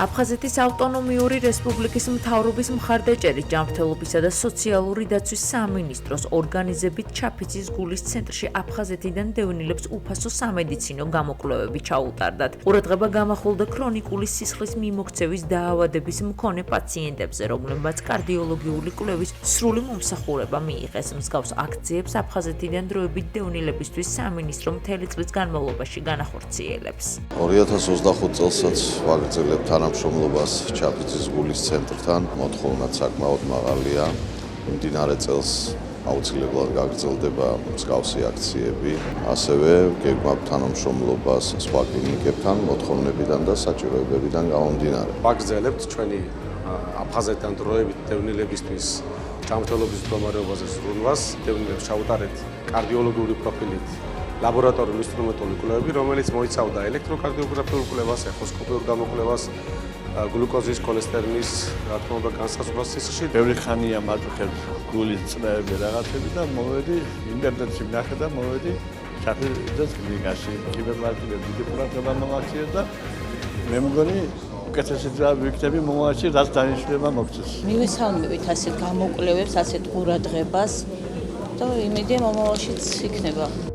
აფხაზეთის ავტონომიური რესპუბლიკის მთავრობის მხარდაჭერით ჯანმრთელობისა და სოციალური დაცვის სამინისტროს ორგანიზებით ჩაფიცის გულის ცენტრში აფხაზეთიდან დევნილებს უფასო სამედიცინო გამოკვლევები ჩაუტარდათ. ყურადღება გამახვილდა ქრონიკული სისხლის მიმოქცევის დაავადების მქონე პაციენტებზე, რომლებმაც კარდიოლოგიური კვლევის სრული მომსახურება მიიღეს. მსგავს აქციებს აფხაზეთიდან დროებით დევნილებისთვის სამინისტრო მთელი წლის განმავლობაში განახორციელებს. 2025 წელსაც ვაგრძელებთ თანამშრომლობას ჩაფიცის გულის ცენტრთან. მოთხოვნაც საკმაოდ მაღალია. მდინარე წელს აუცილებლად გაგრძელდება მსგავსი აქციები. ასევე გეგმავთ თანამშრომლობას სხვა კლინიკებთან, მოთხოვნებიდან და საჭიროებებიდან გამომდინარე. ვაგრძელებთ ჩვენი აფხაზეთიდან დროებით დევნილებისთვის ჯანმრთელობის მდგომარეობაზე ზრუნვას. დევნილებს ჩაუტარეთ კარდიოლოგიური პროფილით ლაბორატორიული ინსტრუმენტული კვლევები, რომელიც მოიცავდა ელექტროკარდიოგრაფიულ კვლევას, ეხოსკოპიურ გამოკვლევას, გლუკოზის, холესტერინის, რა თქმა უნდა, განსაზღვრას სისხლში. ბევრი ხანია მაწუხებს გულის წნევები რაღაცები და მოვედი ინტერნეტში ვნახე და მოვედი ჩაფიცის კლინიკაში. კიბერმარკეტები დიდი ყურადღება მომაქცია და მე მგონი უკეთესი ძა ვიქნები მომავალში, რაც დანიშნულება მოგცეს. მივესალმებით ასეთ გამოკვლევებს, ასეთ ყურადღებას და იმედია მომავალშიც იქნება.